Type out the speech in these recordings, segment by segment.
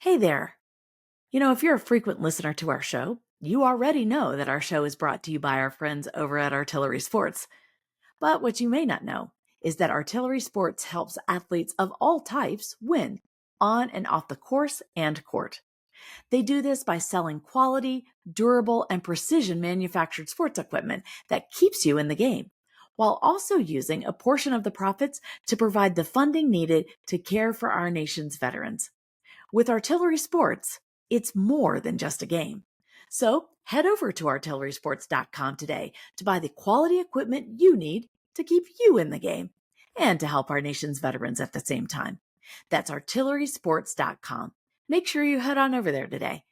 Hey there. If you're a frequent listener to our show, you already know that our show is brought to you by our friends over at Artillery Sports. But what you may not know is that Artillery Sports helps athletes of all types win on and off the course and court. They do this by selling quality, durable, and precision manufactured sports equipment that keeps you in the game, while also using a portion of the profits to provide the funding needed to care for our nation's veterans. With Artillery Sports, it's more than just a game. So head over to artillerysports.com today to buy the quality equipment you need to keep you in the game and to help our nation's veterans at the same time. That's artillerysports.com. Make sure you head on over there today.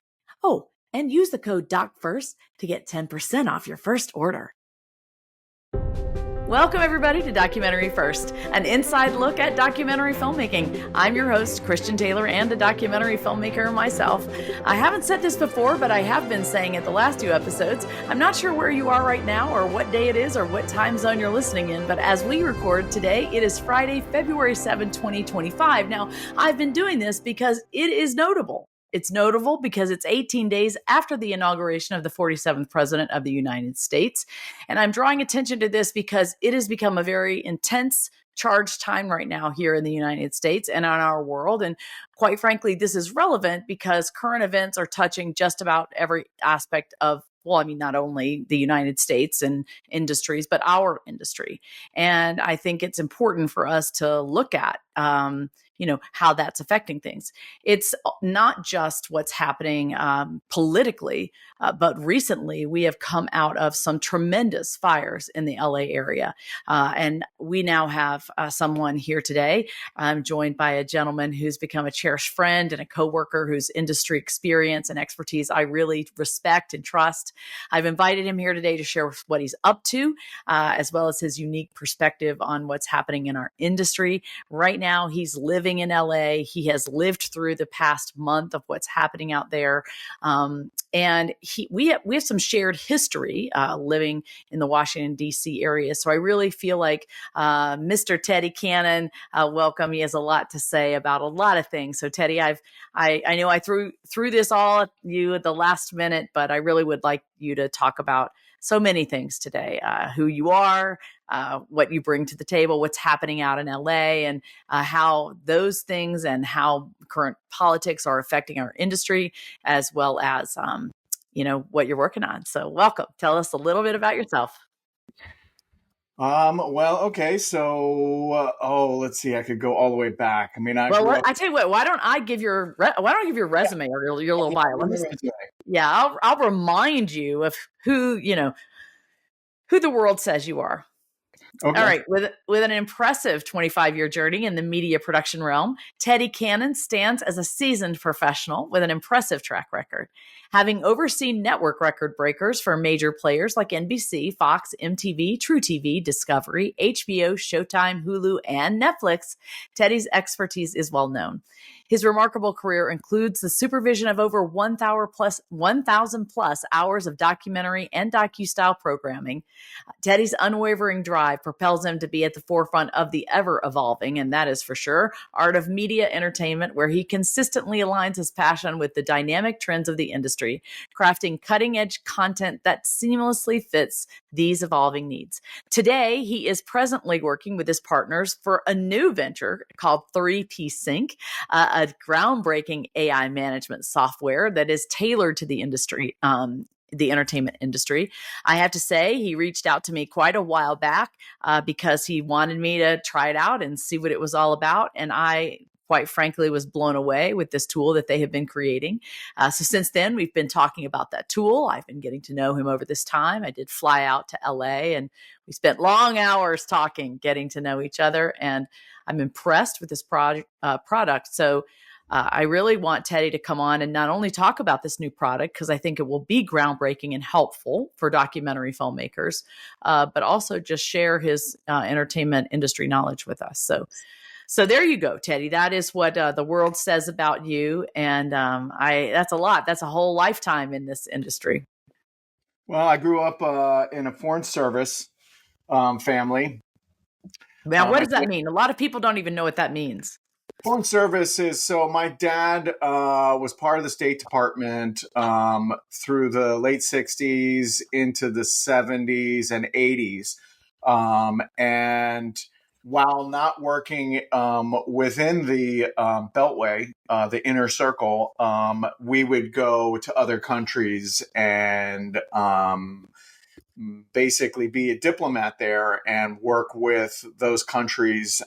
Oh, and use the code DOCFIRST to get 10% off your first order. Welcome, everybody, to Documentary First, an inside look at documentary filmmaking. I'm your host, Christian Taylor, and a documentary filmmaker myself. I haven't said this before, but I have been saying it the last two episodes. I'm not sure where you are right now or what day it is or what time zone you're listening in, but as we record today, it is Friday, February 7, 2025. Now, I've been doing this because it is notable. It's notable because it's 18 days after the inauguration of the 47th President of the United States. And I'm drawing attention to this because it has become a very intense, charged time right now here in the United States and on our world. And quite frankly, this is relevant because current events are touching just about every aspect of, well, I mean, not only the United States and industries, but our industry. And I think it's important for us to look at, how that's affecting things. It's not just what's happening politically, but recently we have come out of some tremendous fires in the LA area. And we now have someone here today. I'm joined by a gentleman who's become a cherished friend and a coworker whose industry experience and expertise I really respect and trust. I've invited him here today to share what he's up to, as well as his unique perspective on what's happening in our industry. Right now, he's living in LA. He has lived through the past month of what's happening out there. And we have some shared history living in the Washington, D.C. area. So I really feel like Mr. Teddy Cannon, welcome. He has a lot to say about a lot of things. So Teddy, I know I threw this all at you at the last minute, but I really would like you to talk about so many things today, who you are, what you bring to the table, what's happening out in LA, and how those things and how current politics are affecting our industry, as well as, what you're working on. So welcome. Tell us a little bit about yourself. Okay. So, let's see. I could go all the way back. I mean, I tell you what. Why don't I give your resume or your little bio? Let me see. Yeah, I'll remind you of who the world says you are. Okay. All right. With an impressive 25-year journey in the media production realm, Teddy Cannon stands as a seasoned professional with an impressive track record, having overseen network record breakers for major players like NBC, Fox, MTV, TruTV, Discovery, HBO, Showtime, Hulu, and Netflix. Teddy's expertise is well known. His remarkable career includes the supervision of over 1,000 plus hours of documentary and docu-style programming. Teddy's unwavering drive propels him to be at the forefront of the ever-evolving, and that is for sure, art of media entertainment, where he consistently aligns his passion with the dynamic trends of the industry, crafting cutting-edge content that seamlessly fits these evolving needs. Today, he is presently working with his partners for a new venture called 3P Sync, a groundbreaking AI management software that is tailored to the industry, the entertainment industry. I have to say, he reached out to me quite a while back because he wanted me to try it out and see what it was all about. And I, quite frankly, was blown away with this tool that they have been creating. So since then, we've been talking about that tool. I've been getting to know him over this time. I did fly out to LA and we spent long hours talking, getting to know each other. And I'm impressed with this product. So I really want Teddy to come on and not only talk about this new product, because I think it will be groundbreaking and helpful for documentary filmmakers, but also just share his entertainment industry knowledge with us. So there you go, Teddy. That is what the world says about you. And that's a lot. That's a whole lifetime in this industry. Well, I grew up in a foreign service family. Now, what does that mean? A lot of people don't even know what that means. Foreign services. So my dad was part of the State Department through the late 60s into the 70s and 80s. And while not working within the Beltway, the inner circle, we would go to other countries and basically be a diplomat there and work with those countries,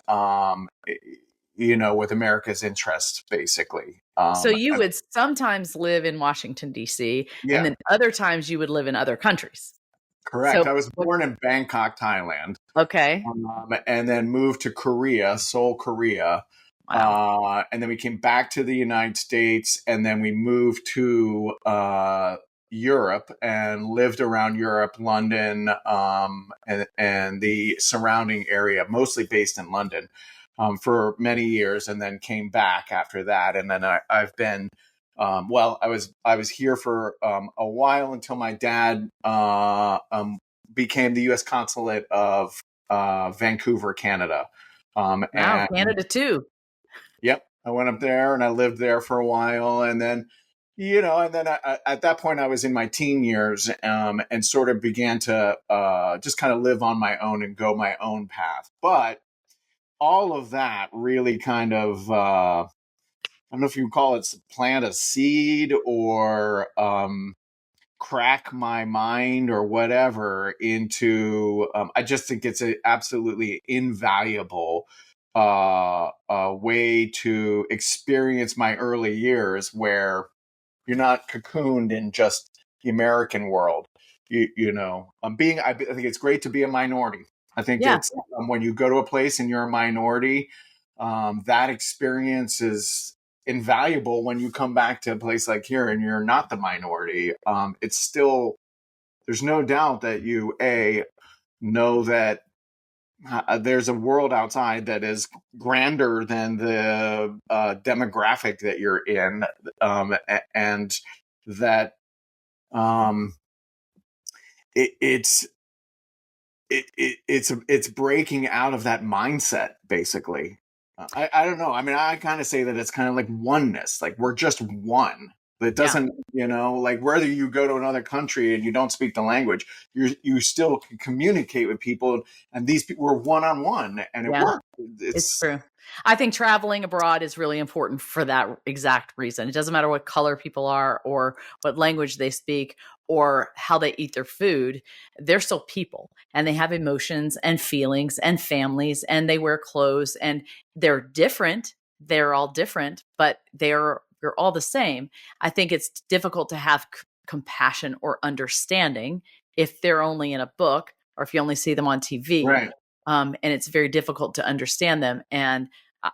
with America's interests, basically. So you would sometimes live in Washington, D.C., and Yeah, then other times you would live in other countries. correct. So, I was born in Bangkok, Thailand, okay. and then moved to Korea, Seoul, Korea. Wow. And then we came back to the United States, and then we moved to Europe and lived around Europe, London, and the surrounding area, mostly based in London, for many years, and then came back after that. And then I've been, I was here for a while until my dad became the U.S. consulate of Vancouver, Canada. Wow, And Canada too. Yep, I went up there and I lived there for a while, and then, at that point I was in my teen years, and sort of began to just kind of live on my own and go my own path. But all of that really kind of, I don't know if you call it plant a seed or crack my mind or whatever into, I just think it's a absolutely invaluable way to experience my early years, where you're not cocooned in just the American world. I think it's great to be a minority. I think Yeah. it's when you go to a place and you're a minority, that experience is invaluable when you come back to a place like here and you're not the minority. It's still, there's no doubt that you know that there's a world outside that is grander than the demographic that you're in, and that it's breaking out of that mindset, basically. I don't know. I mean, I kind of say that it's kind of like oneness, like we're just one. It doesn't, like whether you go to another country and you don't speak the language, you still can communicate with people, and these people were one on one, and it worked. It's true. I think traveling abroad is really important for that exact reason. It doesn't matter what color people are or what language they speak or how they eat their food. They're still people, and they have emotions and feelings and families, and they wear clothes, and they're different. They're all different, but they're all the same. I think it's difficult to have compassion or understanding if they're only in a book or if you only see them on TV. Right. And it's very difficult to understand them. And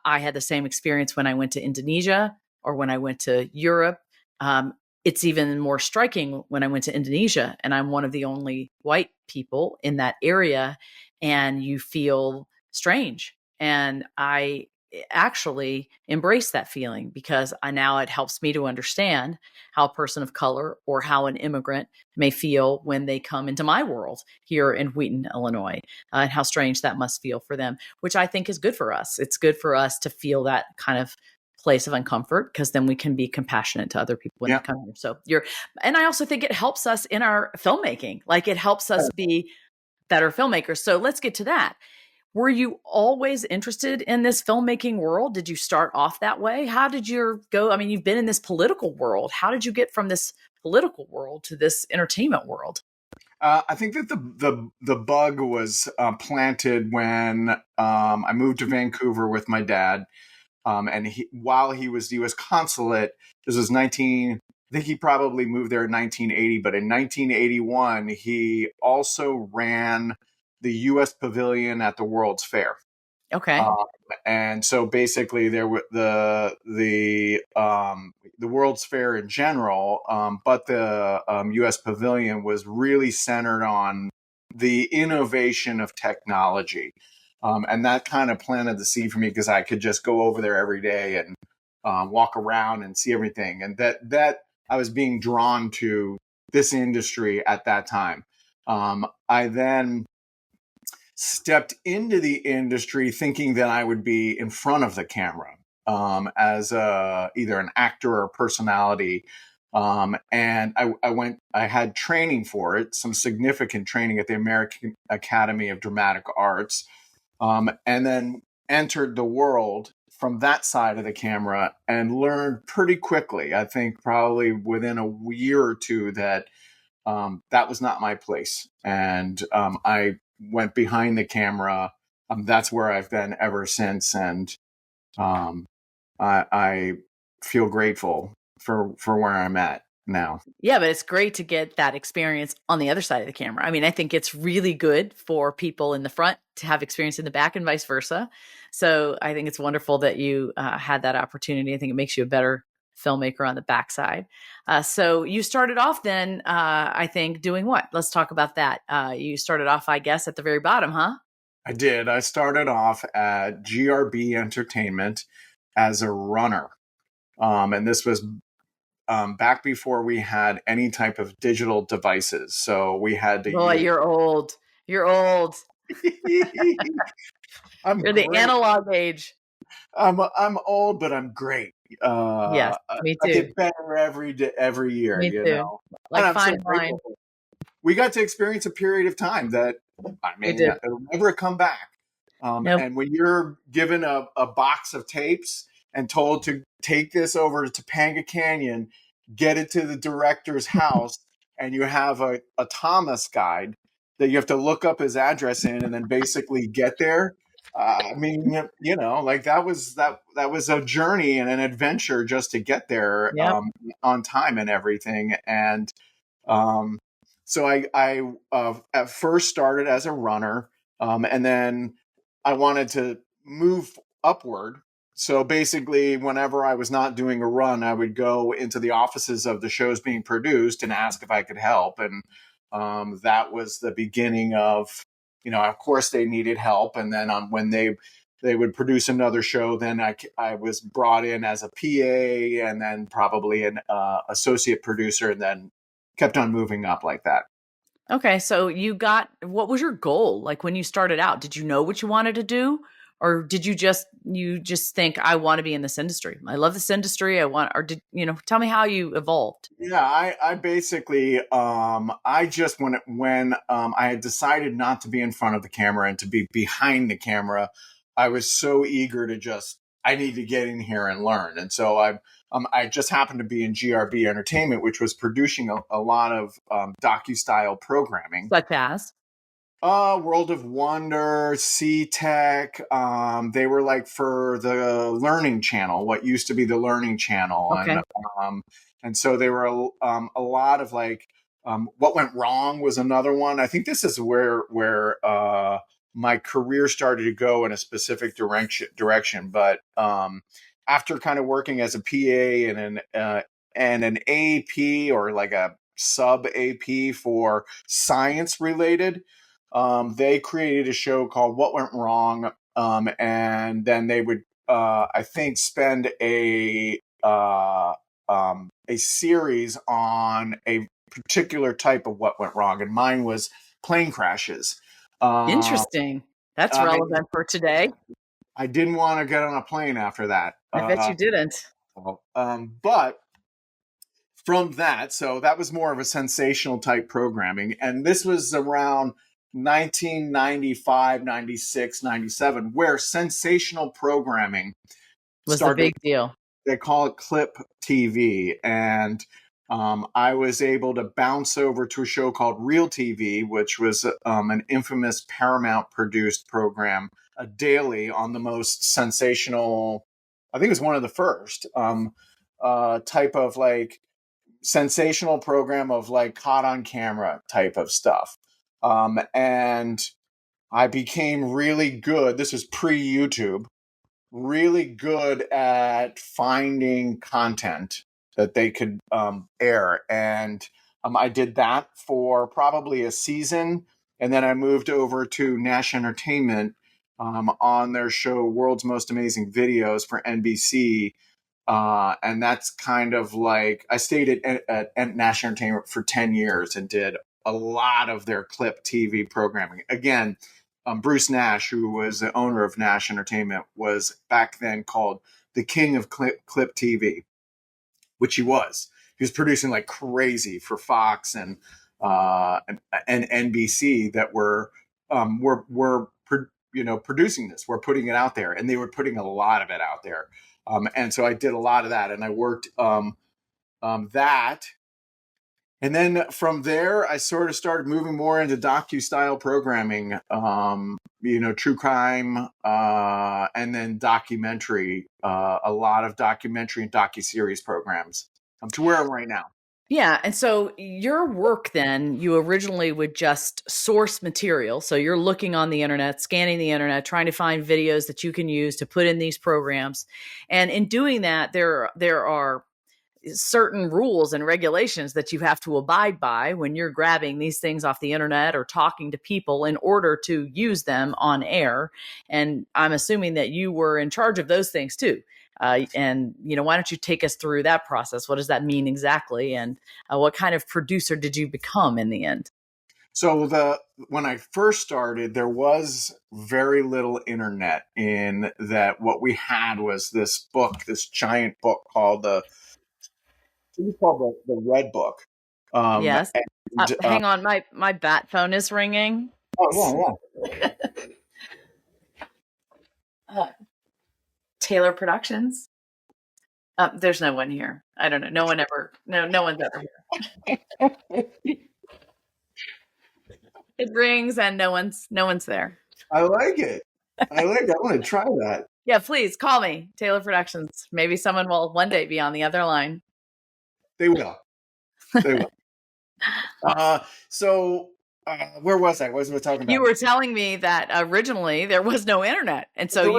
I had the same experience when I went to Indonesia or when I went to Europe. It's even more striking when I went to Indonesia, and I'm one of the only white people in that area, and you feel strange. And I actually embrace that feeling because now it helps me to understand how a person of color or how an immigrant may feel when they come into my world here in Wheaton, Illinois, and how strange that must feel for them, which I think is good for us. It's good for us to feel that kind of place of uncomfort, because then we can be compassionate to other people when they come here. So and I also think it helps us in our filmmaking. Like, it helps us be better filmmakers. So let's get to that. Were you always interested in this filmmaking world? Did you start off that way? How did you go? I mean, you've been in this political world. How did you get from this political world to this entertainment world? I think that the bug was planted when I moved to Vancouver with my dad, and while he was the U.S. consulate, this was I think he probably moved there in 1980, but in 1981 he also ran the U.S. pavilion at the World's Fair. Okay. And so basically, there were the World's Fair in general, but the U.S. Pavilion was really centered on the innovation of technology, and that kind of planted the seed for me, because I could just go over there every day and walk around and see everything, and that I was being drawn to this industry at that time. I then stepped into the industry thinking that I would be in front of the camera. as either an actor or a personality. And I had training for it, some significant training at the American Academy of Dramatic Arts, and then entered the world from that side of the camera and learned pretty quickly, I think probably within a year or two, that that was not my place. And I went behind the camera. That's where I've been ever since. And um, I feel grateful for where I'm at now. Yeah, but it's great to get that experience on the other side of the camera. I mean, I think it's really good for people in the front to have experience in the back and vice versa. So I think it's wonderful that you had that opportunity. I think it makes you a better filmmaker on the backside. So you started off then, I think, doing what? Let's talk about that. You started off, I guess, at the very bottom, huh? I did. I started off at GRB Entertainment as a runner. And this was back before we had any type of digital devices. So we had to Boy, use... you're old. You're old. I'm You're the great. analog age. I'm old, but I'm great. Yes, me I too. get better every year, Me you too. know. Like And I'm so fine wine. grateful. We got to experience a period of time that, I We mean, did. it'll never come back. Nope. And when you're given a box of tapes and told to take this over to Topanga Canyon, get it to the director's house, and you have a Thomas guide that you have to look up his address in and then basically get there. I mean, you know, like that was a journey and an adventure just to get there Yep. on time and everything. And so I at first started as a runner, and then I wanted to move upward. So basically, whenever I was not doing a run, I would go into the offices of the shows being produced and ask if I could help. And that was the beginning of, you know, of course they needed help. And then when they would produce another show, then I was brought in as a PA and then probably an associate producer, and then kept on moving up like that. Okay, so what was your goal? Like when you started out, did you know what you wanted to do? Or did you just think, I want to be in this industry? I love this industry. Tell me how you evolved. Yeah, I basically, I just, when I had decided not to be in front of the camera and to be behind the camera, I was so eager to I need to get in here and learn. And so I just happened to be in GRB Entertainment, which was producing a lot of docu-style programming. Such as? World of Wonder, C-Tech. They were like for the Learning Channel, what used to be the Learning Channel. Okay. And so they were a lot of like, What Went Wrong was another one. I think this is where my career started to go in a specific direction. But after kind of working as a PA and an AP, or like a sub AP for science related, they created a show called What Went Wrong. And then they would, I think, spend a series on a particular type of what went wrong. And mine was plane crashes. Interesting. That's relevant for today. I didn't want to get on a plane after that. I bet you didn't. But from that, so that was more of a sensational type programming. And this was around 1995, 96, 97, where sensational programming was a big deal. They call it clip TV. And I was able to bounce over to a show called Real TV, which was an infamous Paramount produced program, daily on the most sensational, I think it was one of the first type of like sensational program of like caught on camera type of stuff. And I became really good. This was pre-YouTube, really good at finding content that they could air. And I did that for probably a season. And then I moved over to Nash Entertainment on their show, World's Most Amazing Videos for NBC. And that's kind of like, I stayed at Nash Entertainment for 10 years and did a lot of their clip TV programming. Again, Bruce Nash, who was the owner of Nash Entertainment, was back then called the king of clip TV, which he was. He was producing like crazy for Fox and NBC that were producing this. We're putting it out there, and they were putting a lot of it out there. And so I did a lot of that, and I worked that. And then from there, I sort of started moving more into docu-style programming, true crime, and then documentary, a lot of documentary and docu-series programs, to where I'm right now. Yeah. And so your work then, you originally would just source material. So you're looking on the internet, scanning the internet, trying to find videos that you can use to put in these programs. And in doing that, there are certain rules and regulations that you have to abide by when you're grabbing these things off the internet or talking to people in order to use them on air. And I'm assuming that you were in charge of those things too. Why don't you take us through that process? What does that mean exactly? And what kind of producer did you become in the end? So when I first started, there was very little internet in that. What we had was this giant book called the Red Book. Yes. Hang on, my bat phone is ringing. Oh, yeah. Taylor Productions. There's no one here. I don't know. No one's ever here. It rings and no one's there. I like it. I want to try that. Yeah, please call me, Taylor Productions. Maybe someone will one day be on the other line. They will. Where was I? What was I talking about? You were telling me that originally there was no internet. And so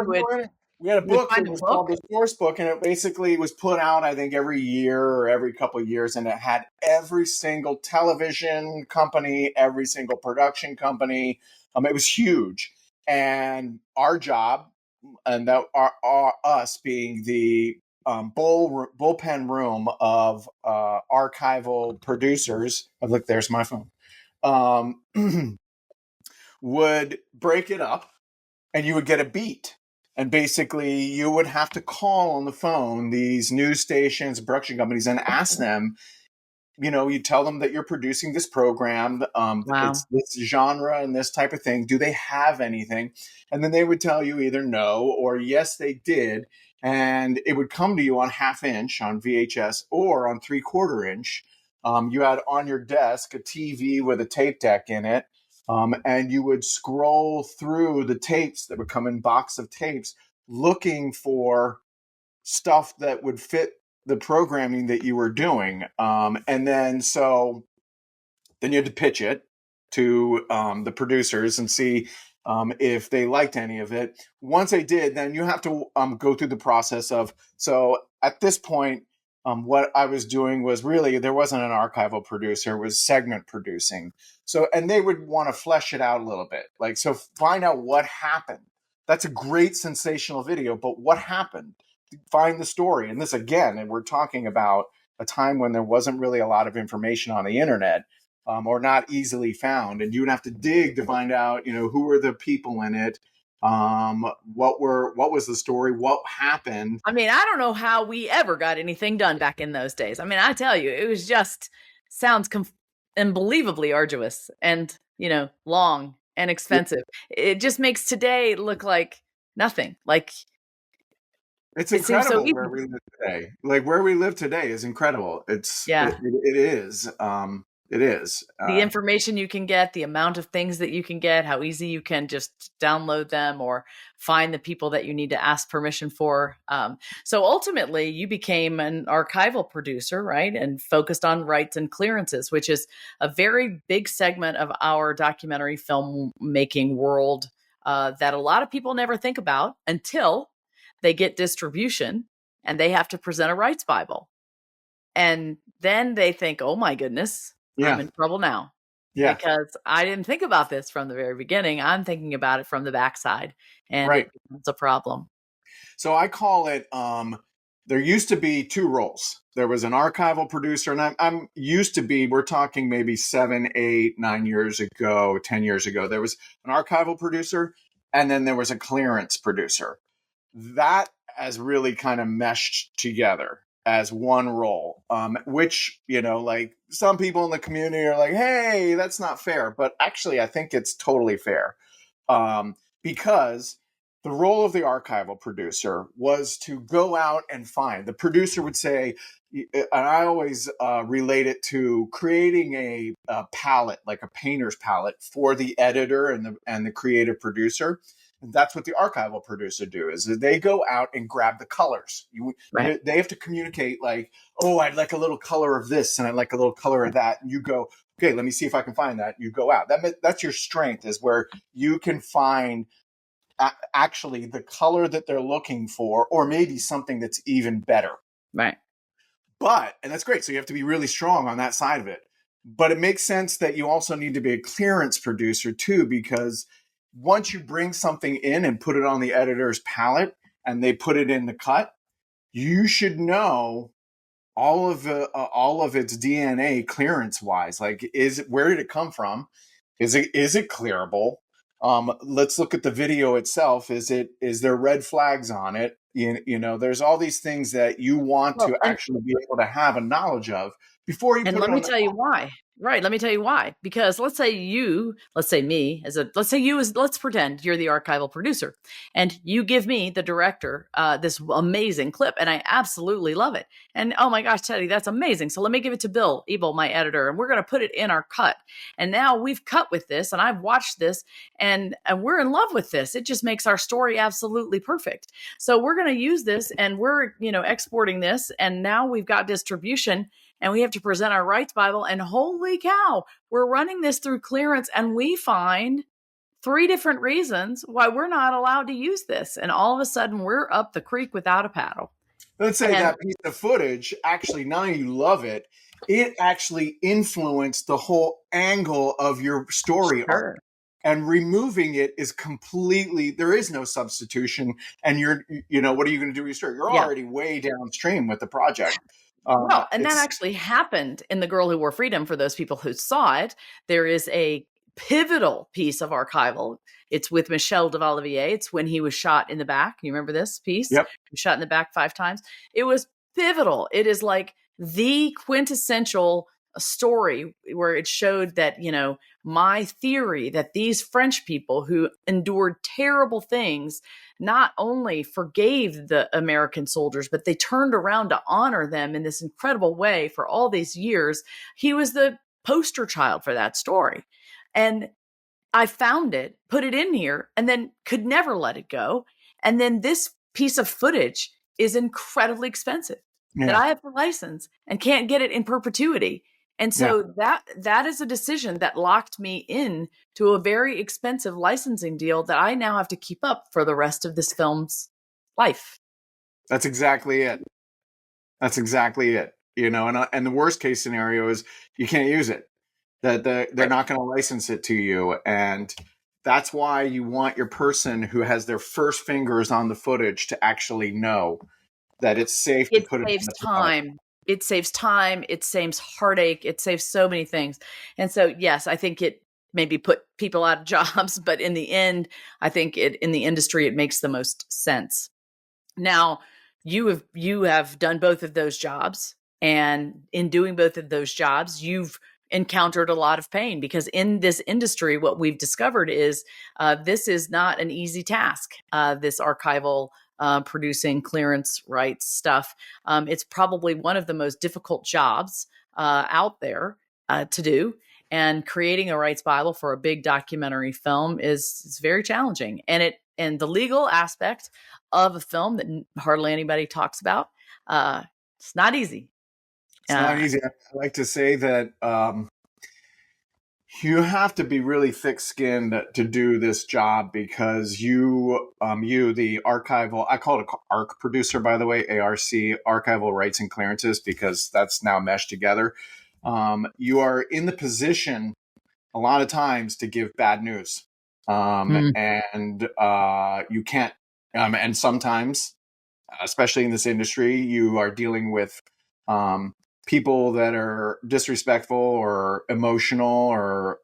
we had a book that was called the Source Book, and it basically was put out, I think, every year or every couple of years, and it had every single television company, every single production company. It was huge. And our job, and that us being the bullpen room of archival producers. Look, there's my phone. Would break it up, and you would get a beat. And basically, you would have to call on the phone these news stations, production companies, and ask them, you tell them that you're producing this program, it's this genre and this type of thing. Do they have anything? And then they would tell you either no or yes, they did. And it would come to you on 1/2 inch on VHS or on 3/4 inch. You had on your desk a TV with a tape deck in it. And you would scroll through the tapes that would come in box of tapes looking for stuff that would fit the programming that you were doing. And then you had to pitch it to the producers and see if they liked any of it. Once they did, then you have to go through the process of, so at this point, what I was doing was really, there wasn't an archival producer, it was segment producing. So, and they would want to flesh it out a little bit. So find out what happened. That's a great sensational video, but what happened? Find the story. And this again, and we're talking about a time when there wasn't really a lot of information on the internet, or not easily found. And you would have to dig to find out, who were the people in it, what was the story, what happened. I mean, I don't know how we ever got anything done back in those days. I mean, I tell you, it was just sounds unbelievably arduous and long and expensive. It just makes today look like nothing. It's incredible where we live today. Where we live today is incredible. It is. It is. The information you can get, the amount of things that you can get, how easy you can just download them or find the people that you need to ask permission for. So ultimately, you became an archival producer, right? And focused on rights and clearances, which is a very big segment of our documentary filmmaking world that a lot of people never think about until they get distribution and they have to present a rights Bible. And then they think, oh my goodness, I'm in trouble now. Yeah. Because I didn't think about this from the very beginning. I'm thinking about it from the backside, and it becomes a problem. So I call it, there used to be 2 roles. There was an archival producer, and I'm used to be, we're talking maybe 7, 8, 9 years ago, 10 years ago, there was an archival producer, and then there was a clearance producer. That as really kind of meshed together as one role, which, like some people in the community are like, hey, that's not fair. But actually, I think it's totally fair, because the role of the archival producer was to go out and find. The producer would say, and I always relate it to creating a palette, like a painter's palette for the editor and the creative producer. And that's what the archival producer do, is they go out and grab the colors. Right. They have to communicate like, oh, I'd like a little color of this and I'd like a little color of that. And you go, okay, let me see if I can find that. You go out. That's your strength, is where you can find actually the color that they're looking for, or maybe something that's even better. Right. And that's great. So you have to be really strong on that side of it. But it makes sense that you also need to be a clearance producer too, because once you bring something in and put it on the editor's palette and they put it in the cut, you should know all of its DNA clearance wise. Like, where did it come from? Is it clearable? Let's look at the video itself. Is there red flags on it? There's all these things that you want to actually be able to have a knowledge of before you put it on. And let me tell you why. Right. Let me tell you why. Because let's say you, let's say let's pretend you're the archival producer and you give me, the director, this amazing clip, and I absolutely love it. And oh my gosh, Teddy, that's amazing. So let me give it to Bill Ebel, my editor, and we're going to put it in our cut. And now we've cut with this and I've watched this and we're in love with this. It just makes our story absolutely perfect. So we're going to use this and we're, exporting this. And now we've got distribution. And we have to present our rights Bible, and holy cow, we're running this through clearance and we find 3 different reasons why we're not allowed to use this. And all of a sudden we're up the creek without a paddle. Let's say that piece of footage, actually, now you love it, it actually influenced the whole angle of your story arc. And removing it is completely, there is no substitution. And what are you going to do with your story? You're already way downstream with the project. And that actually happened in The Girl Who Wore Freedom. For those people who saw it, there is a pivotal piece of archival. It's with Michel de Vallivier. It's when he was shot in the back. You remember this piece? Yep. He was shot in the back 5 times. It was pivotal. It is like the quintessential story where it showed that, my theory that these French people who endured terrible things not only forgave the American soldiers, but they turned around to honor them in this incredible way for all these years. He was the poster child for that story. And I found it, put it in here, and then could never let it go. And then this piece of footage is incredibly expensive that I have to license and can't get it in perpetuity. And so that is a decision that locked me in to a very expensive licensing deal that I now have to keep up for the rest of this film's life. That's exactly it. And the worst case scenario is you can't use it. That they're not going to license it to you. And that's why you want your person who has their first fingers on the footage to actually know that it's safe to put it in the time. It saves time. It saves heartache. It saves so many things. And so, yes, I think it maybe put people out of jobs, but in the end, I think in the industry, it makes the most sense. Now, you have done both of those jobs. And in doing both of those jobs, you've encountered a lot of pain, because in this industry, what we've discovered is this is not an easy task. This archival producing clearance rights stuff. It's probably one of the most difficult jobs out there to do. And creating a rights Bible for a big documentary film is very challenging. And the legal aspect of a film that hardly anybody talks about, it's not easy. It's not easy. I like to say that you have to be really thick-skinned to do this job, because you, the archival, I call it an ARC producer, by the way, ARC, archival rights and clearances, because that's now meshed together. You are in the position a lot of times to give bad news. And you can't, and sometimes, especially in this industry, you are dealing with people that are disrespectful or emotional or,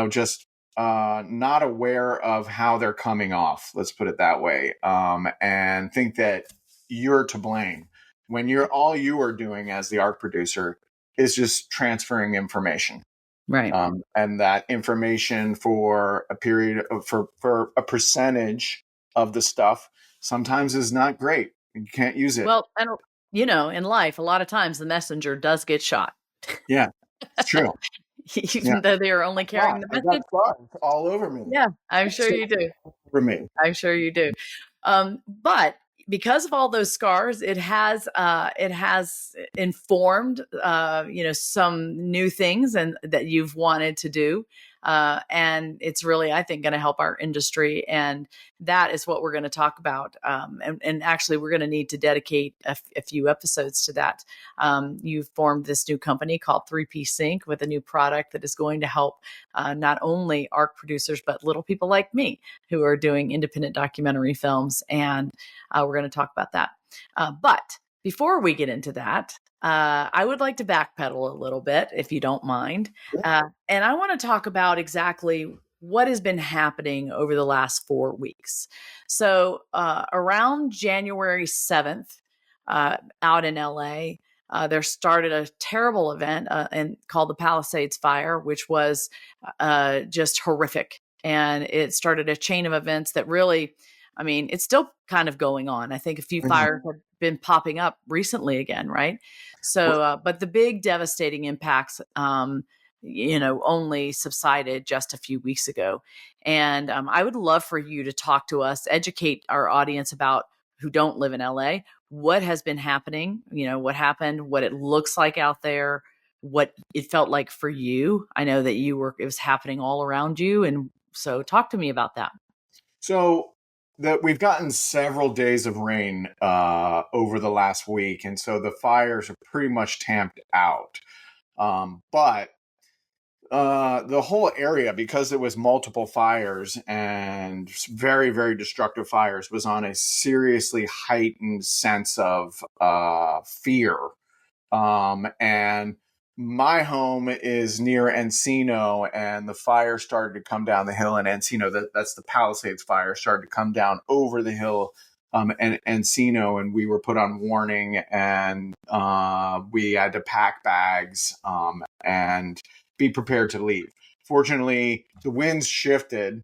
just not aware of how they're coming off, let's put it that way, and think that you're to blame when all you are doing as the art producer is just transferring information. Right. And that information for a period of, for a percentage of the stuff sometimes is not great. You can't use it. Well, and in life, a lot of times the messenger does get shot. Yeah, it's true. Even though they are only carrying the I message. got scars all over me. Yeah, I'm sure you do. For me. I'm sure you do. But because of all those scars, it has informed some new things and that you've wanted to do. And it's really, I think, going to help our industry. And that is what we're going to talk about. And actually, we're going to need to dedicate a few episodes to that. You've formed this new company called 3P Sync with a new product that is going to help not only ARC producers, but little people like me who are doing independent documentary films. And we're going to talk about that. But before we get into that, I would like to backpedal a little bit, if you don't mind. And I want to talk about exactly what has been happening over the last 4 weeks. So around January 7th, out in LA, there started a terrible event called the Palisades Fire, which was just horrific. And it started a chain of events that really, I mean, it's still kind of going on. I think a few fires have been popping up recently again, right? So, but the big devastating impacts, only subsided just a few weeks ago. And I would love for you to talk to us, educate our audience about who don't live in LA, what has been happening, what happened, what it looks like out there, what it felt like for you. I know that it was happening all around you. And so talk to me about that. So we've gotten several days of rain over the last week. And so the fires are pretty much tamped out. But the whole area, because it was multiple fires and very, very destructive fires, was on a seriously heightened sense of fear. And my home is near Encino, and the fire started to come down the hill in Encino. That's the Palisades Fire, started to come down over the hill and Encino, and we were put on warning, and we had to pack bags and be prepared to leave. Fortunately, the winds shifted.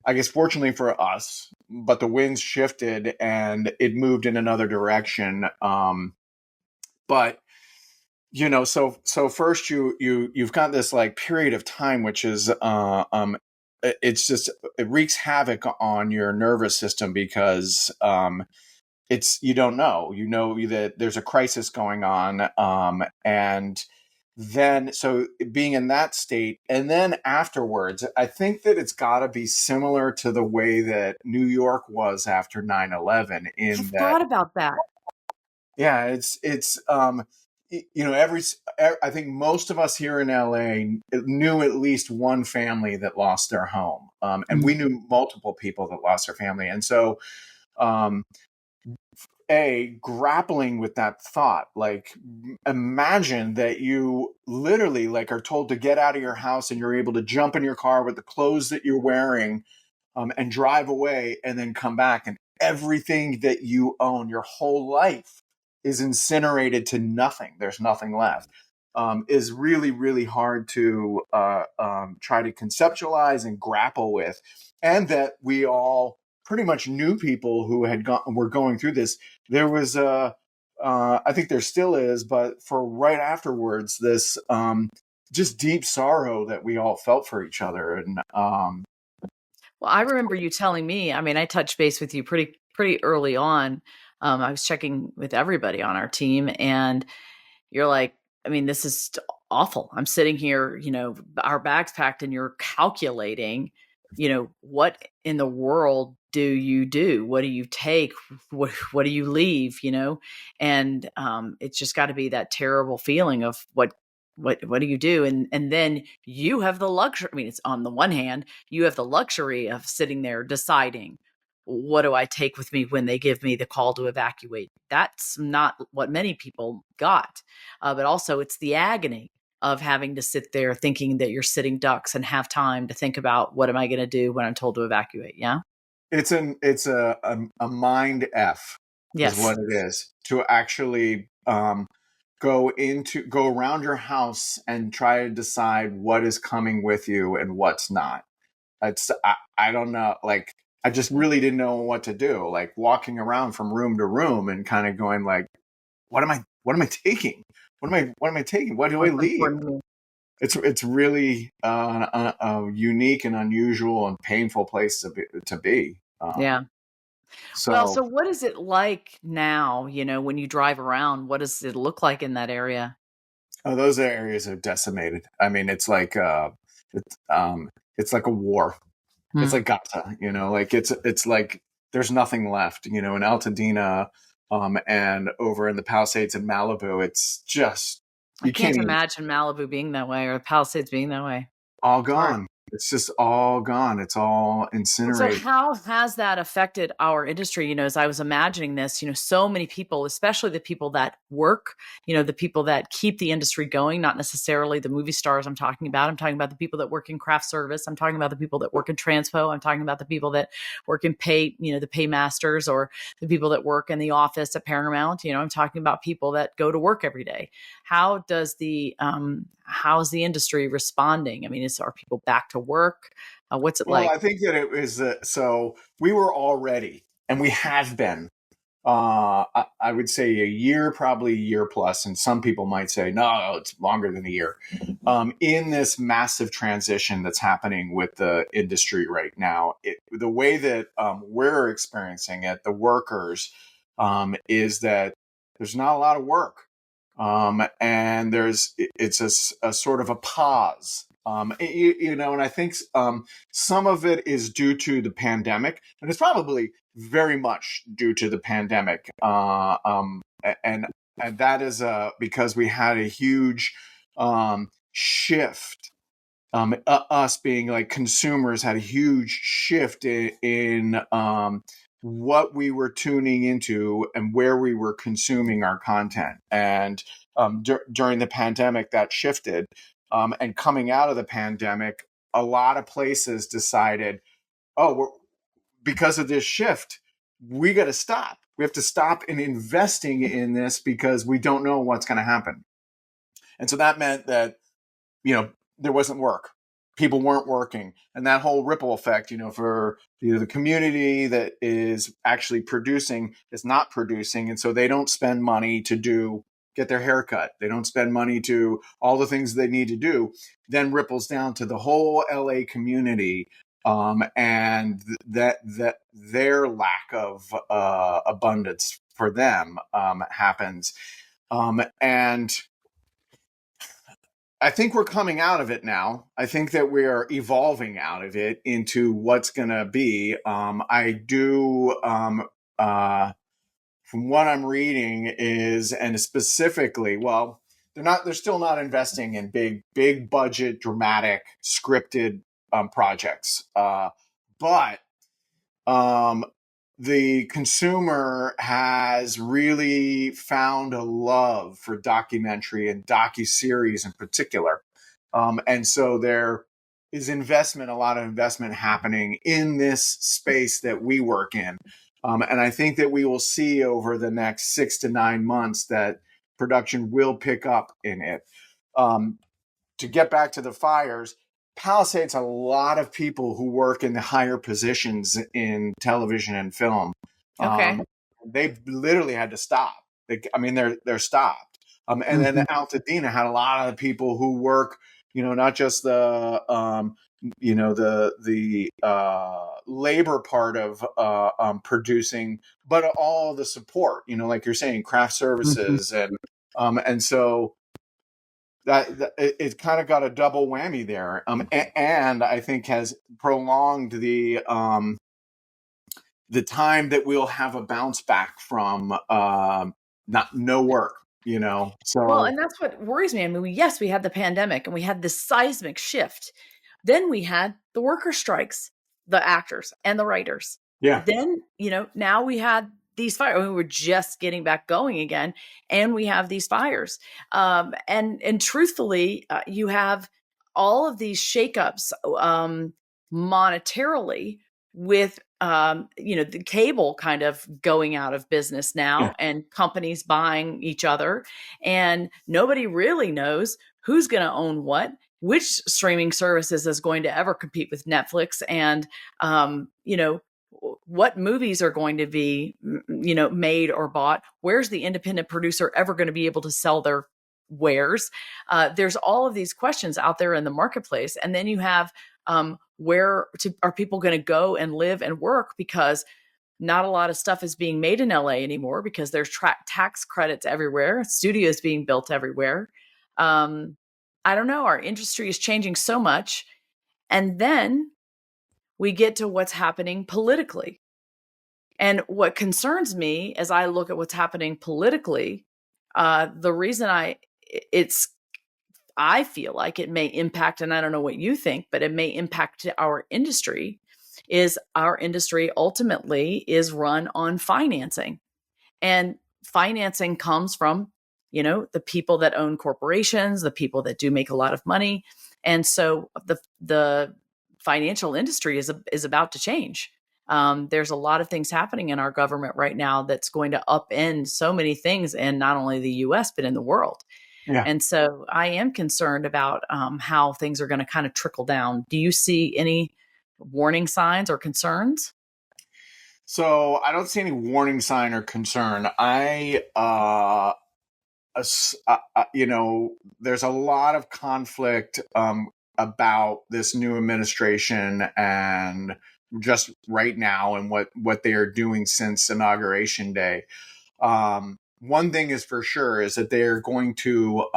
I guess fortunately for us, but the winds shifted and it moved in another direction. But so first you've got this like period of time, which is it's just, it wreaks havoc on your nervous system because you don't know, that there's a crisis going on, and then so being in that state, and then afterwards, I think that it's got to be similar to the way that New York was after 9/11. I thought about that. Yeah, it's I think most of us here in LA knew at least one family that lost their home, and we knew multiple people that lost their family, and so grappling with that thought, like imagine that you literally like are told to get out of your house and you're able to jump in your car with the clothes that you're wearing and drive away and then come back, and everything that you own, your whole life, is incinerated to nothing. There's nothing left. Is really, really hard to try to conceptualize and grapple with. And that we all pretty much knew people who were going through this. There was I think there still is, but for right afterwards, this just deep sorrow that we all felt for each other. And well, I remember you telling me, I mean, I touched base with you pretty early on. I was checking with everybody on our team, and you're like, I mean, this is awful. I'm sitting here, our bags packed, and you're calculating, what in the world do you do? What do you take? What do you leave? And it's just got to be that terrible feeling of what do you do? And then you have the luxury. I mean, it's on the one hand, you have the luxury of sitting there deciding, what do I take with me when they give me the call to evacuate? That's not what many people got. But also it's the agony of having to sit there thinking that you're sitting ducks and have time to think about what am I going to do when I'm told to evacuate. Yeah. It's a mind F is Yes. what it is, to actually go around your house and try to decide what is coming with you and what's not. I don't know, like I just really didn't know what to do, like walking around from room to room and kind of going like, what am I taking? What am I taking? What do I What's leave? important to me? It's really a unique and unusual and painful place to be. Yeah. Well, So so what is it like now, when you drive around? What does it look like in that area? those areas are decimated. I mean, it's it's like a war. It's Hmm. like Gaza, like it's like there's nothing left, in Altadena, and over in the Palisades in Malibu. It's just I you can't can't even imagine Malibu being that way or Palisades being that way. all It's hard. gone. It's just all gone. It's all So incinerated. how has that affected our industry? As I was imagining this, so many people, especially the people that work, the people that keep the industry going, not necessarily the movie stars I'm talking about. I'm talking about the people that work in craft service. I'm talking about the people that work in transpo. I'm talking about the people that work in pay, the paymasters, or the people that work in the office at Paramount. I'm talking about people that go to work every day. How's the industry responding? I mean, are people back to work? What's it Well, like? I think that it was so we were all ready, and we have been. I would say a year, probably a year plus, and some people might say no, it's longer than a year. In this massive transition that's happening with the industry right now, the way that we're experiencing it, the workers, is that there's not a lot of work, and it's a sort of a pause. And I think some of it is due to the pandemic, and it's probably very much due to the pandemic. And that is because we had a huge shift. Us being like consumers had a huge shift in what we were tuning into and where we were consuming our content. And during the pandemic, that shifted. And coming out of the pandemic, a lot of places decided, because of this shift, we got to stop. We have to stop in investing in this because we don't know what's going to happen. And so that meant that, there wasn't work. People weren't working. And that whole ripple effect, for the community that is actually producing is not producing. And so they don't spend money to get their hair cut. They don't spend money to all the things they need to do, then ripples down to the whole LA community. And that their lack of abundance for them happens. And I think we're coming out of it now. I think that we are evolving out of it into what's going to be. I do, from what I'm reading, and specifically, well, they're still not investing in big budget, dramatic, scripted projects. But the consumer has really found a love for documentary and docuseries in particular. And so there is a lot of investment happening in this space that we work in. And I think that we will see over the next 6 to 9 months that production will pick up in it. To get back to the fires, Palisades a lot of people who work in the higher positions in television and film. Okay. They literally had to stop. They're stopped. And then Altadena had a lot of people who work, not just the labor part of producing, but all the support. Like you're saying, craft services, and so that it kind of got a double whammy there, and I think has prolonged the time that we'll have a bounce back from no work. Well, So and that's what worries me. I mean, we had the pandemic and we had this seismic shift. Then we had the worker strikes, the actors and the writers. yeah, Then, now we had these fires. I mean, we're just getting back going again, and we have these fires. And truthfully, you have all of these shakeups monetarily with the cable kind of going out of business now, and companies buying each other, and nobody really knows who's going to own which streaming services is going to ever compete with Netflix, and what movies are going to be made or bought. Where's the independent producer ever going to be able to sell their wares? There's all of these questions out there in the marketplace, and then you have where are people going to go and live and work, because not a lot of stuff is being made in LA anymore because there's tax credits everywhere, studios being built everywhere. I don't know. Our industry is changing so much. And then we get to what's happening politically. And what concerns me as I look at what's happening politically, the reason I feel like it may impact, and I don't know what you think, but it may impact our industry, is our industry ultimately is run on financing. And financing comes from, the people that own corporations, the people that do make a lot of money. And so the financial industry is about to change. There's a lot of things happening in our government right now that's going to upend so many things in not only the US, but in the world. Yeah. And so I am concerned about how things are going to kind of trickle down. Do you see any warning signs or concerns? So I don't see any warning sign or concern. There's a lot of conflict about this new administration and just right now and what they are doing since Inauguration Day. One thing is for sure is that they are going to,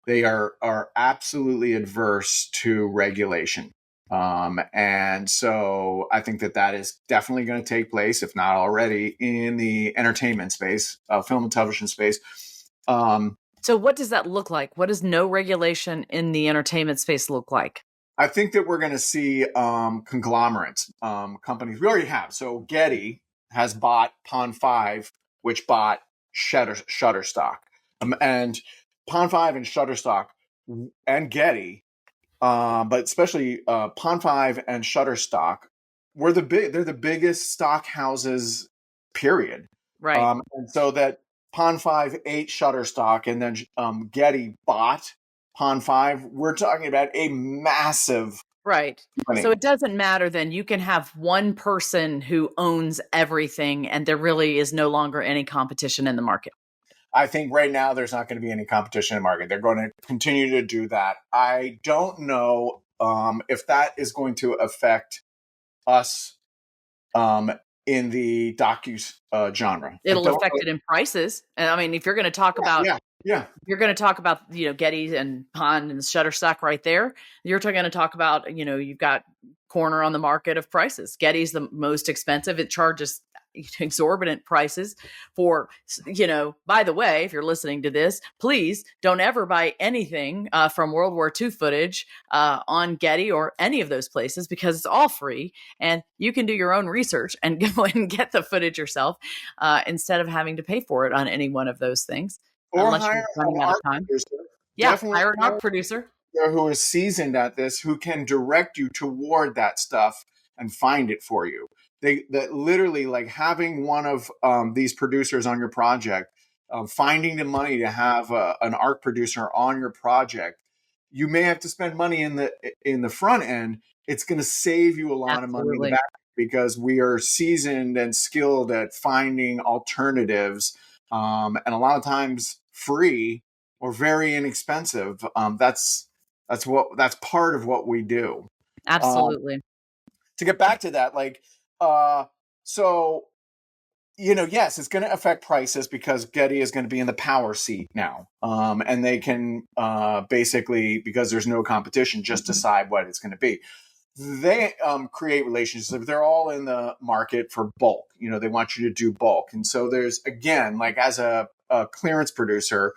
they are absolutely adverse to regulation. And so I think that is definitely going to take place, if not already, in the entertainment space, film and television space. So what does that look like? What does no regulation in the entertainment space look like? I think that we're going to see conglomerates, companies. We already have. So Getty has bought Pond 5, which bought Shutterstock. And Pond 5 and Shutterstock and Getty, but especially Pond 5 and Shutterstock, they're the biggest stock houses, period. Right. And so that Pond 5 ate Shutterstock, and then Getty bought Pond 5. We're talking about a massive right. Company. So it doesn't matter then. You can have one person who owns everything, and there really is no longer any competition in the market. I think right now there's not going to be any competition in the market. They're going to continue to do that. I don't know if that is going to affect us in the docu genre. It'll affect it in prices. And I mean, if you're going to talk about, if you're going to talk about, Getty and Pond and Shutterstock right there, you're going to talk about, you've got corner on the market of prices. Getty's the most expensive. It charges exorbitant prices for, by the way, if you're listening to this, please don't ever buy anything from World War II footage on Getty or any of those places, because it's all free and you can do your own research and go and get the footage yourself instead of having to pay for it on any one of those things. Or hire an art producer. Yeah, hire an art producer who is seasoned at this, who can direct you toward that stuff and find it for you. That literally, like, having one of these producers on your project, finding the money to have an art producer on your project. You may have to spend money in the front end. It's going to save you a lot of money in the back, because we are seasoned and skilled at finding alternatives, and a lot of times free or very inexpensive. That's part of what we do. Absolutely. To get back to that, yes, it's going to affect prices because Getty is going to be in the power seat now. And they can basically, because there's no competition, just decide what it's going to be. They create relationships. They're all in the market for bulk. They want you to do bulk. And so there's, again, like, as a clearance producer,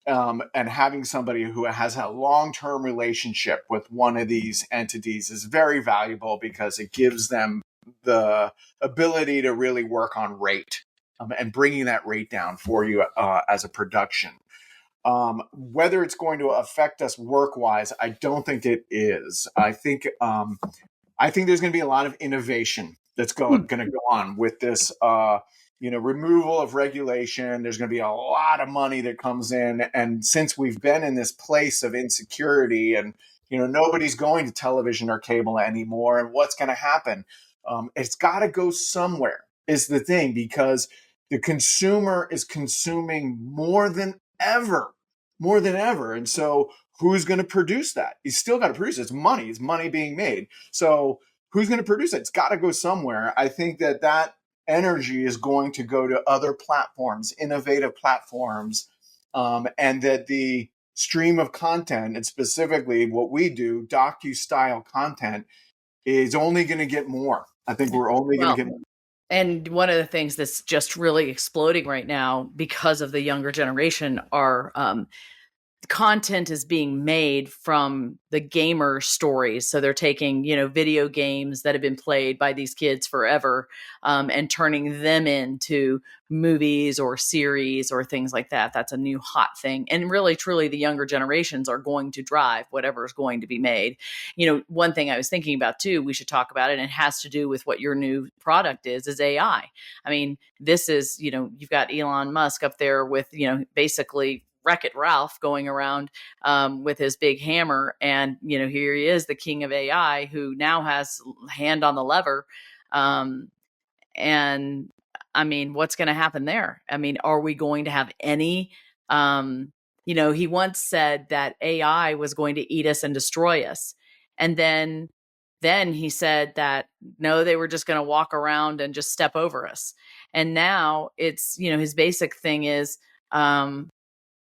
and having somebody who has a long-term relationship with one of these entities is very valuable, because it gives them the ability to really work on rate, and bringing that rate down for you as a production. Whether it's going to affect us work-wise, I don't think it is. I think there's going to be a lot of innovation that's going to go on with this, removal of regulation. There's going to be a lot of money that comes in, and since we've been in this place of insecurity, and nobody's going to television or cable anymore, and what's going to happen? It's got to go somewhere. Is the thing, because the consumer is consuming more than ever. And so who's going to produce that? You still got to produce it. It's money being made. So who's going to produce it? It's got to go somewhere. I think that energy is going to go to other platforms, innovative platforms, and that the stream of content, and specifically what we do, docu-style content, is only going to get more. I think we're only going to get more. And one of the things that's just really exploding right now because of the younger generation are content is being made from the gamer stories. So they're taking, video games that have been played by these kids forever, and turning them into movies or series or things like that. That's a new hot thing. And really, truly, the younger generations are going to drive whatever is going to be made. One thing I was thinking about too, we should talk about it, and it has to do with what your new product is AI. I mean, this is, you've got Elon Musk up there with, basically Wreck-It Ralph going around with his big hammer. And, here he is, the king of AI, who now has hand on the lever. And I mean, what's going to happen there? I mean, are we going to have any, he once said that AI was going to eat us and destroy us. And then he said that, no, they were just going to walk around and just step over us. And now it's, his basic thing is,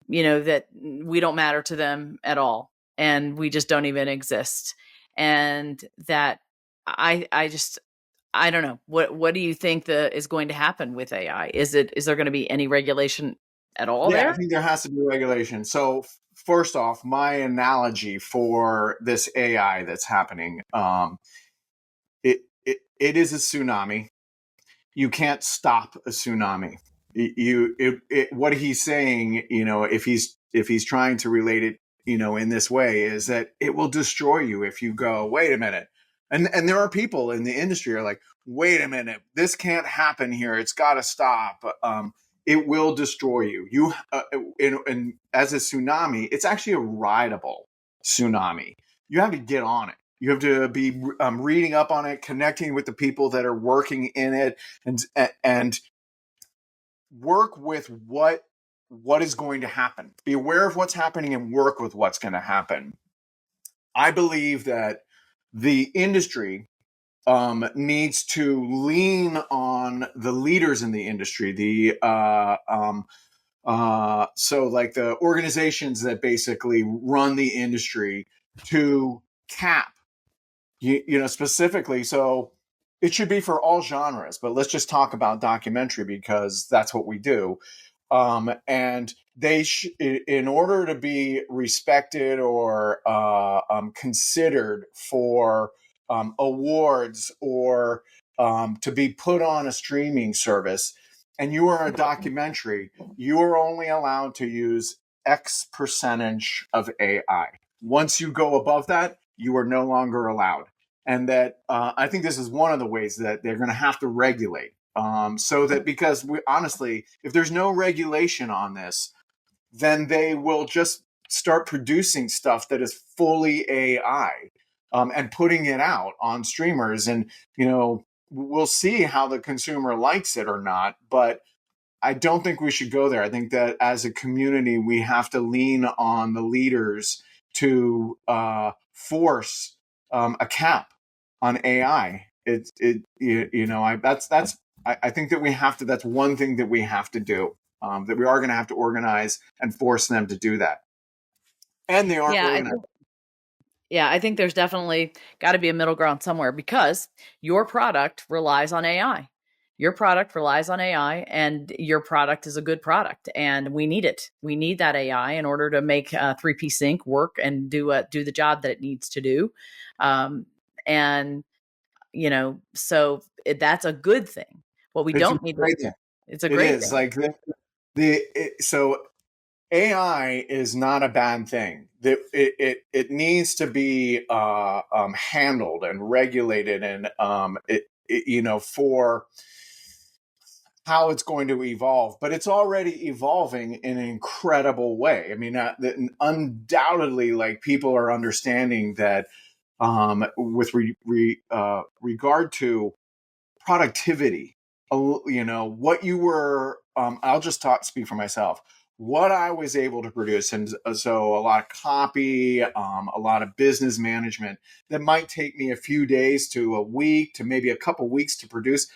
that we don't matter to them at all, and we just don't even exist. And that I don't know. What do you think is going to happen with AI? Is there going to be any regulation at all there? I think there has to be regulation. So first off, my analogy for this AI that's happening, it is a tsunami. You can't stop a tsunami. What he's saying, if he's trying to relate it, in this way, is that it will destroy you if you go, wait a minute. And there are people in the industry are like, wait a minute, this can't happen here. It's got to stop. It will destroy you. And as a tsunami, it's actually a rideable tsunami. You have to get on it. You have to be reading up on it, connecting with the people that are working in it, and work with what is going to happen. Be aware of what's happening and work with what's going to happen. I believe that the industry needs to lean on the leaders in the industry. So like the organizations that basically run the industry to cap, specifically. So it should be for all genres, but let's just talk about documentary because that's what we do. And they, in order to be respected or considered for awards or to be put on a streaming service, and you are a documentary, you are only allowed to use X percentage of AI. Once you go above that, you are no longer allowed. And that I think this is one of the ways that they're going to have to regulate. So that, because honestly, if there's no regulation on this, then they will just start producing stuff that is fully AI and putting it out on streamers. And, we'll see how the consumer likes it or not. But I don't think we should go there. I think that as a community, we have to lean on the leaders to force a cap on AI. I think that we have to. That's one thing that we have to do. That we are going to have to organize and force them to do that. And they aren't organized. I think there's definitely got to be a middle ground somewhere, because your product relies on AI. Your product relies on AI, and your product is a good product, and we need it. We need that AI in order to make 3P Sync work and do the job that it needs to do. And So that's a good thing. What we It's a don't need to great do, thing. it's a It great is thing. like so AI is not a bad thing. It needs to be handled and regulated, and for how it's going to evolve. But it's already evolving in an incredible way. I mean, undoubtedly, like, people are understanding that with regard to productivity, what you were, I'll just speak for myself, what I was able to produce. And so a lot of copy, a lot of business management that might take me a few days to a week to maybe a couple weeks to produce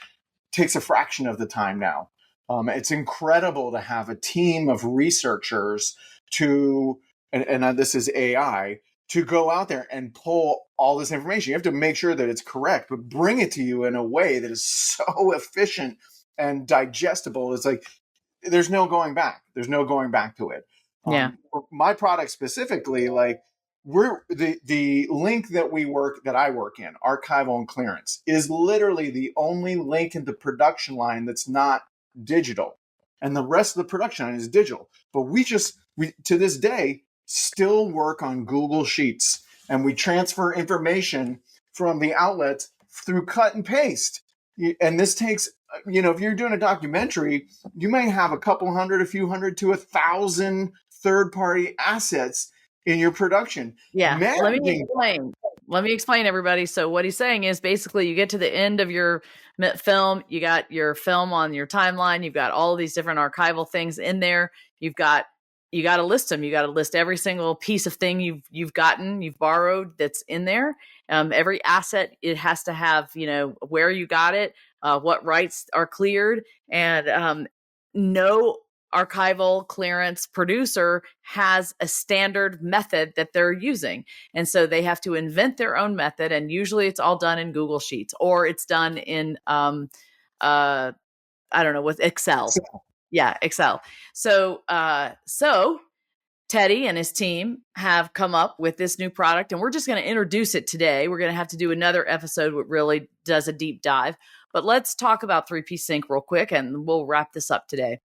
takes a fraction of the time now. It's incredible to have a team of researchers and this is AI, to go out there and pull all this information. You have to make sure that it's correct, but bring it to you in a way that is so efficient and digestible. It's like, there's no going back. There's no going back to it. Yeah. My product specifically, like, we're the link that I work in, archival and clearance, is literally the only link in the production line that's not digital, and the rest of the production line is digital. But we to this day still work on Google Sheets, and we transfer information from the outlets through cut and paste. And this takes, if you're doing a documentary, you may have a couple hundred, a few hundred to 1,000 third-party assets in your production. Yeah. Let me explain, everybody. So what he's saying is, basically, you get to the end of your film, you got your film on your timeline, you've got all of these different archival things in there. You got to list them. You got to list every single piece of thing you've borrowed that's in there. Every asset, it has to have, where you got it, what rights are cleared, and no archival clearance producer has a standard method that they're using. And so they have to invent their own method. And usually it's all done in Google Sheets, or it's done in, I don't know, with Excel. Yeah, Excel. So Teddy and his team have come up with this new product, and we're just going to introduce it today. We're going to have to do another episode that really does a deep dive. But let's talk about 3P Sync real quick, and we'll wrap this up today.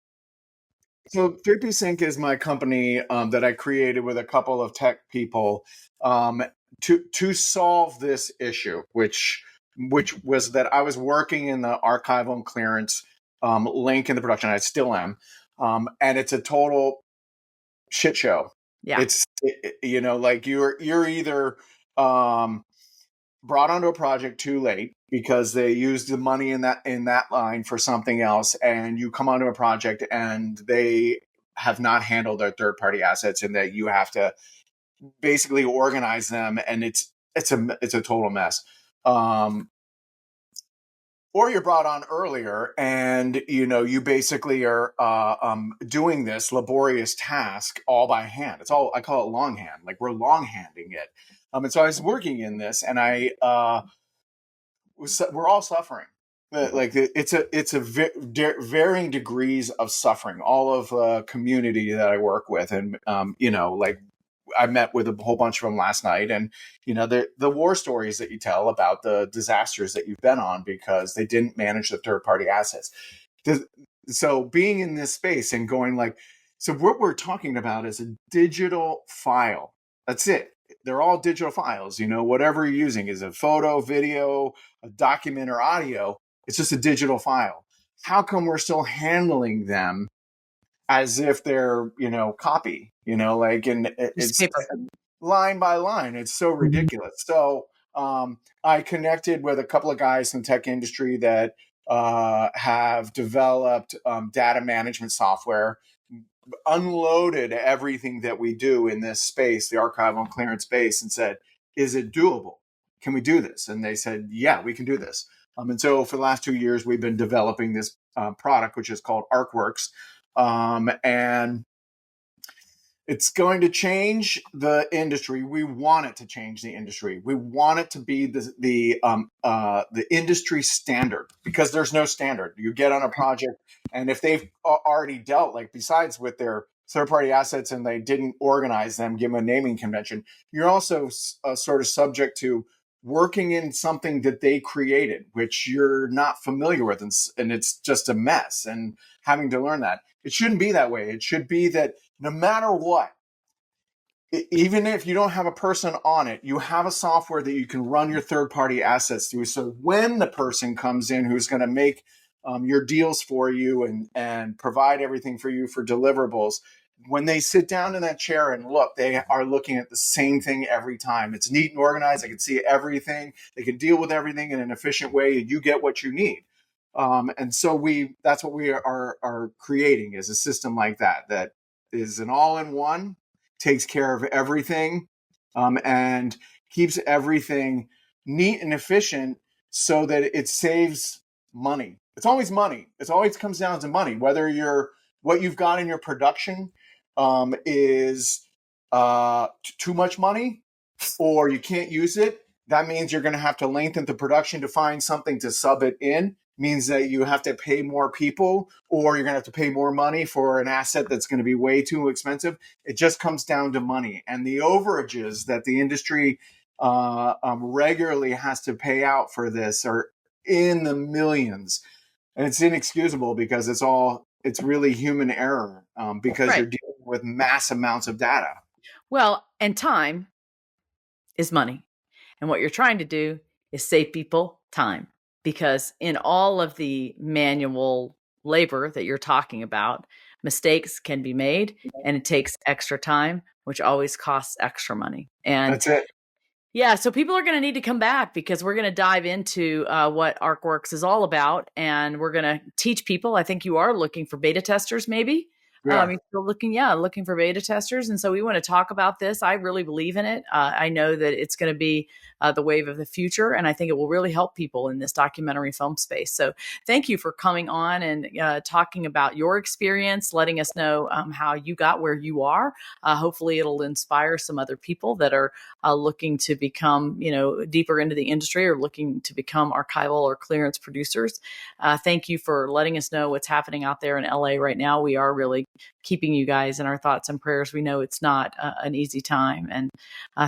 So 3P Sync is my company that I created with a couple of tech people to solve this issue, which was that I was working in the archival and clearance link in the production. I still am, and it's a total shit show. Yeah, it's like you're either brought onto a project too late because they used the money in that line for something else, and you come onto a project and they have not handled their third-party assets, and that you have to basically organize them, and it's a total mess. Or you're brought on earlier, and you basically are doing this laborious task all by hand. I call it longhand. Like, we're longhanding it. And so I was working in this, and we're all suffering. Like, it's varying degrees of suffering. All of the community that I work with, and like, I met with a whole bunch of them last night, and the war stories that you tell about the disasters that you've been on because they didn't manage the third-party assets. So being in this space and going like, so what we're talking about is a digital file. That's it. They're all digital files. Whatever you're using, is a photo, video, a document, or audio. It's just a digital file. How come we're still handling them as if they're, copy, and it's line by line? It's so ridiculous. So I connected with a couple of guys in the tech industry that have developed data management software, unloaded everything that we do in this space, the archival and clearance space, and said, is it doable? Can we do this? And they said, yeah, we can do this. And so for the last 2 years, we've been developing this product, which is called Arcworks. And it's going to change the industry. We want it to change the industry. We want it to be the industry standard, because there's no standard. You get on a project, and if they've already dealt, like, besides with their third-party assets and they didn't organize them, give them a naming convention, you're also sort of subject to working in something that they created, which you're not familiar with, and it's just a mess, and having to learn that. It shouldn't be that way. It should be that no matter what, even if you don't have a person on it, you have a software that you can run your third-party assets through. So when the person comes in who's going to make your deals for you and provide everything for you for deliverables, when they sit down in that chair and look, they are looking at the same thing every time. It's neat and organized. They can see everything. They can deal with everything in an efficient way, and you get what you need. And so that's what we are creating, is a system like that is an all-in-one, takes care of everything, and keeps everything neat and efficient so that it saves money. It's always money. It always comes down to money, whether what you've got in your production is too much money or you can't use it. That means you're going to have to lengthen the production to find something to sub it in. Means that you have to pay more people, or you're going to have to pay more money for an asset that's going to be way too expensive. It just comes down to money. And the overages that the industry regularly has to pay out for this are in the millions. And it's inexcusable because it's really human error, because Right. you're dealing with mass amounts of data. Well, and time is money. And what you're trying to do is save people time, because in all of the manual labor that you're talking about, mistakes can be made and it takes extra time, which always costs extra money. And That's it. yeah, so people are going to need to come back, because we're going to dive into what Arcworks is all about, and we're going to teach people. I think you are looking for beta testers, maybe. Yeah. You're still looking for beta testers, and so we want to talk about this. I really believe in it. I know that it's going to be the wave of the future, and I think it will really help people in this documentary film space. So thank you for coming on and talking about your experience, letting us know how you got where you are. Hopefully it'll inspire some other people that are looking to become, deeper into the industry, or looking to become archival or clearance producers. Thank you for letting us know what's happening out there in LA right now. We are really keeping you guys in our thoughts and prayers. We know it's not an easy time. And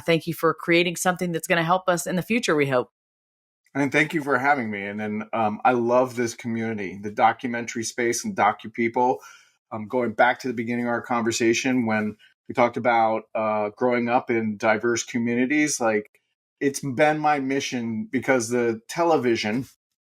thank you for creating something that's going to help us in the future, we hope. And thank you for having me. And then I love this community, the documentary space and docu people. Going back to the beginning of our conversation when we talked about growing up in diverse communities, like, it's been my mission, because the television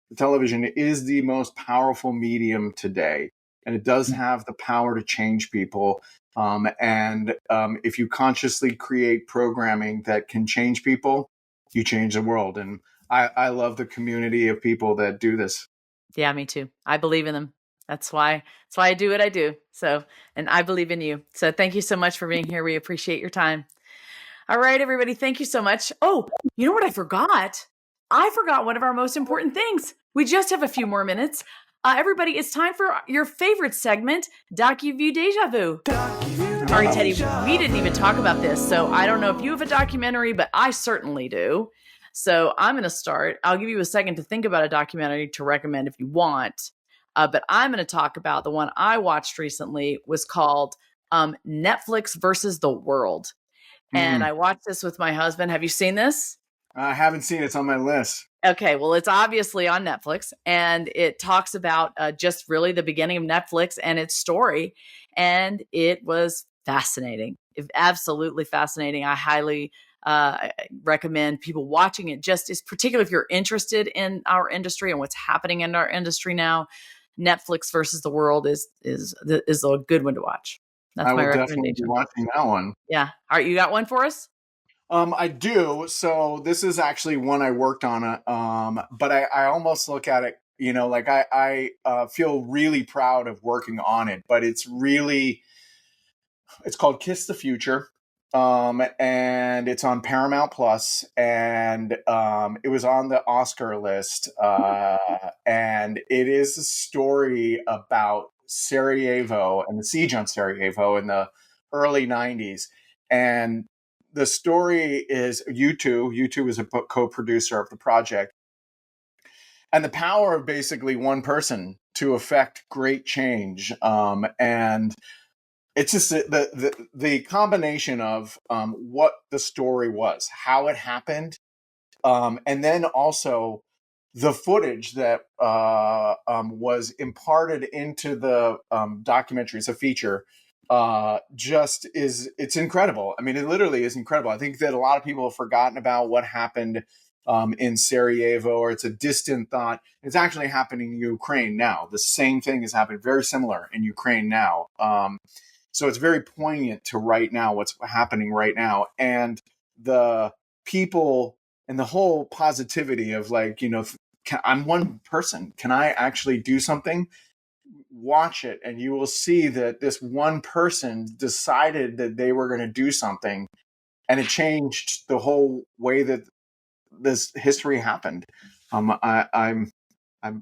is the most powerful medium today. And it does have the power to change people. And if you consciously create programming that can change people, you change the world. And I love the community of people that do this. Yeah, me too. I believe in them. That's why I do what I do. So, and I believe in you. So thank you so much for being here. We appreciate your time. All right, everybody. Thank you so much. Oh, you know what I forgot? I forgot one of our most important things. We just have a few more minutes. Everybody, it's time for your favorite segment, DocuView Deja Vu. All right, Teddy, we didn't even talk about this. So I don't know if you have a documentary, but I certainly do. So I'm going to start. I'll give you a second to think about a documentary to recommend if you want. But I'm going to talk about the one I watched recently. Was called Netflix versus the World. And I watched this with my husband. Have you seen this? I haven't seen it. It's on my list. Okay, well, it's obviously on Netflix, and it talks about just really the beginning of Netflix and its story. And it was fascinating, absolutely fascinating. I highly recommend people watching it, just as particularly if you're interested in our industry and what's happening in our industry now. Netflix versus the World is a good one to watch. That's my recommendation. Definitely be watching that one. Yeah. All right, you got one for us? I do. So this is actually one I worked on, but I almost look at it, like I feel really proud of working on it, but it's called Kiss the Future. And it's on Paramount Plus, and it was on the Oscar list. And it is a story about Sarajevo and the siege on Sarajevo in the early 90s. And the story is U2 is a co-producer of the project, and the power of basically one person to affect great change. And it's just the combination of what the story was, how it happened, And then also the footage that was imparted into the documentary, it's a feature, it's incredible. I mean, it literally is incredible. I think that a lot of people have forgotten about what happened in Sarajevo, or it's a distant thought. It's actually happening in Ukraine now. The same thing is happening, very similar in Ukraine now. So it's very poignant to right now, what's happening right now. And the people and the whole positivity of like, I'm one person. Can I actually do something? Watch it, and you will see that this one person decided that they were going to do something, and it changed the whole way that this history happened. I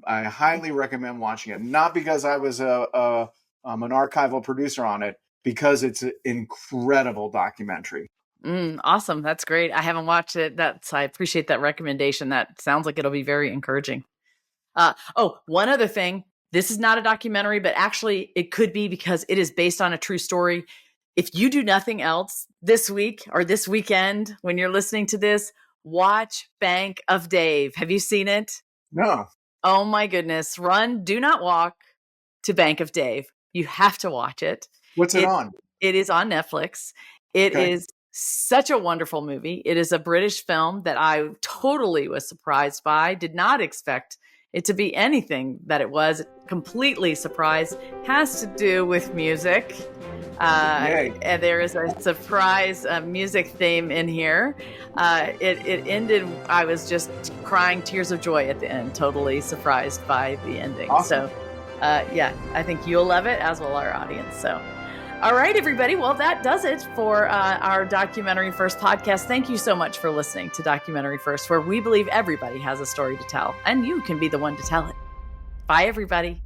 highly recommend watching it, not because I was an archival producer on it, because it's an incredible documentary. Awesome. That's great. I haven't watched it. I appreciate that recommendation. That sounds like it'll be very encouraging. One other thing. This is not a documentary, but actually it could be, because it is based on a true story. If you do nothing else this week or this weekend, when you're listening to this, watch Bank of Dave. Have you seen it? No. Oh my goodness. Run, do not walk to Bank of Dave. You have to watch it. What's it on? It is on Netflix. It is such a wonderful movie. It is a British film that I totally was surprised by. Did not expect it to be anything that it was. Completely surprised. Has to do with music. And there is a surprise music theme in here. It ended, I was just crying tears of joy at the end, totally surprised by the ending. Awesome. So, I think you'll love it, as will our audience. So, all right, everybody. Well, that does it for our Documentary First podcast. Thank you so much for listening to Documentary First, where we believe everybody has a story to tell, and you can be the one to tell it. Bye, everybody.